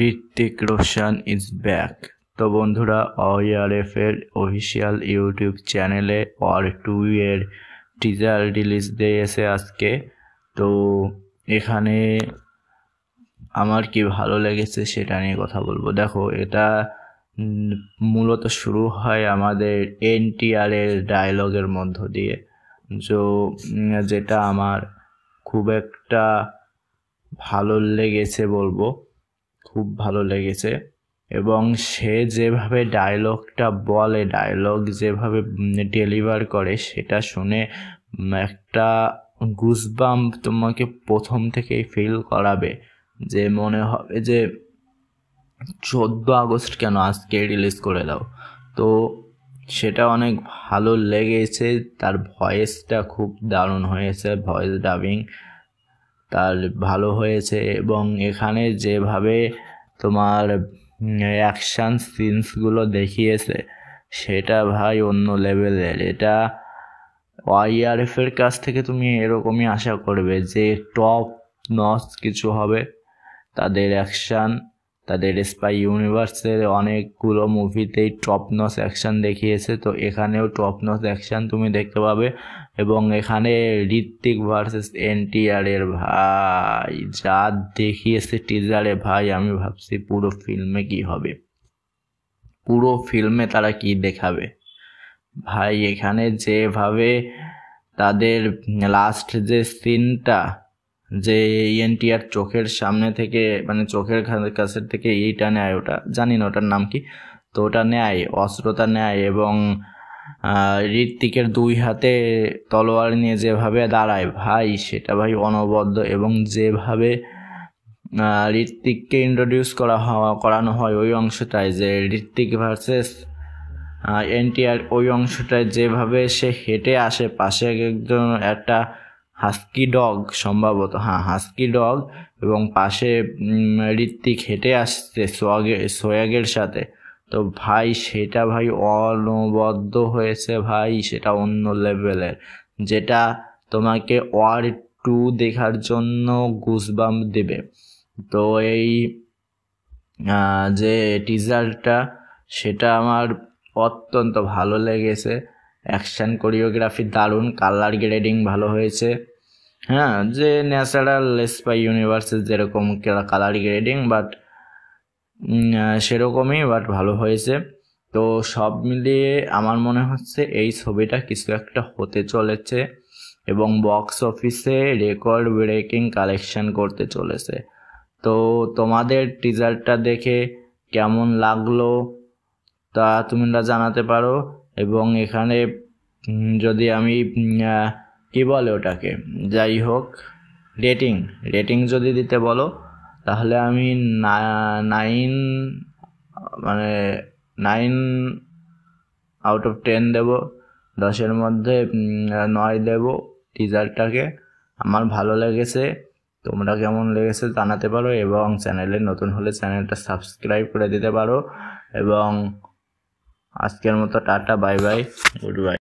Hrithik Roshan is back. তো বন্ধুরা, ORF এর অফিসিয়াল ইউটিউব চ্যানেলে ওয়ার 2 এর টিজার রিলিজ দিয়েছে আজকে। তো এখানে আমার কি ভালো লেগেছে সেটা নিয়ে কথা বলবো। দেখো, এটা মূলত শুরু হয় আমাদের NTR এর ডায়লগের মধ্য দিয়ে, যেটা আমার খুব একটা ভালো লেগেছে বলবো, খুব ভালো লেগেছে। এবং সে যেভাবে ডায়লগটা বলে, ডায়লগ যেভাবে ডেলিভার করে, সেটা শুনে একটা গুজবাম্প তোমাকে প্রথম থেকেই ফিল করাবে, যে মনে হবে যে 14 আগস্ট কেন আজকে রিলিজ করে দাও। তো সেটা অনেক ভালো লেগেছে। তার ভয়েসটা খুব দারুণ হয়েছে, ভয়েস ডাবিং তার ভালো হয়েছে। এবং এখানে যেভাবে তোমার অ্যাকশান সিনসগুলো দেখিয়েছে, সেটা ভাই অন্য লেভেলের। এটা ORF এর কাছ থেকে তুমি এরকমই আশা করবে যে টপ নচ কিছু হবে। তাদের অ্যাকশান, তাদের স্পাই ইউনিভার্সের অনেকগুলো মুভিতেই টপ নচ অ্যাকশান দেখিয়েছে, তো এখানেও টপ নচ অ্যাকশান তুমি দেখতে পাবে। এবং এখানে ঋত্বিক ভার্সেস NTR এর ভাই যা দেখিয়েছে টিজারে, ভাই আমি ভাবছি পুরো ফিল্মে কি হবে, পুরো ফিল্মে তারা কি দেখাবে। ভাই এখানে যেভাবে তাদের লাস্ট যে সিনটা, যে NTR চোখের সামনে থেকে, মানে চোখের কাছের থেকে এইটা নেয়, ওটা জানি না ওটার নাম কি, তো ওটা নেয়, অস্ত্রটা নেয় এবং ঋত্বিকের 2 হাতে তলোয়ার নিয়ে যেভাবে দাঁড়ায়, ভাই সেটা ভাই অনবদ্য। এবং যেভাবে ঋত্বিককে ইন্ট্রোডিউস করানো হয় ওই অংশটায়, যে ঋত্বিক ভার্সেস NTR, ওই অংশটায় যেভাবে সে হেঁটে আসে, পাশে একজন একটা হাস্কি ডগ, সম্ভবত হাস্কি ডগ, এবং পাশে ঋত্বিক হেঁটে আসছে সোয়াগের সাথে। তো ভাই সেটা ভাই অনবদ্য হয়েছে ভাই, সেটা অন্য লেভেলের, যেটা তোমাকে ওয়ার 2 দেখার জন্য গুজবাম্প দেবে। তো এই যে টিজারটা, সেটা আমার অত্যন্ত ভালো লেগেছে। অ্যাকশান কোরিওগ্রাফি দারুণ, কালার গ্রেডিং ভালো হয়েছে। যে ন্যাচারাল স্পাই ইউনিভার্সের যেরকম কালার গ্রেডিং, বাট সেরকমই, বাট ভালো হয়েছে। তো সব মিলিয়ে আমার মনে হচ্ছে এই ছবিটা কিছু একটা হতে চলেছে এবং বক্স অফিসে রেকর্ড ব্রেকিং কালেকশন করতে চলেছে। তো তোমাদের টিজারটা দেখে কেমন লাগলো তা তোমরা জানাতে পারো। এবং এখানে যদি আমি কি বলে ওটাকে, যাই হোক, রেটিং যদি দিতে বলো, তাহলে আমি 9 আউট অফ 10 দেব। 10-এর মধ্যে 9 দেব টিজারটাকে। আমার ভালো লেগেছে, তোমরা কেমন লেগেছে জানাতে পারো। এবং চ্যানেলে নতুন হলে চ্যানেলটা সাবস্ক্রাইব করে দিতে পারো। এবং আজকের মতো tata, bye bye, good bye.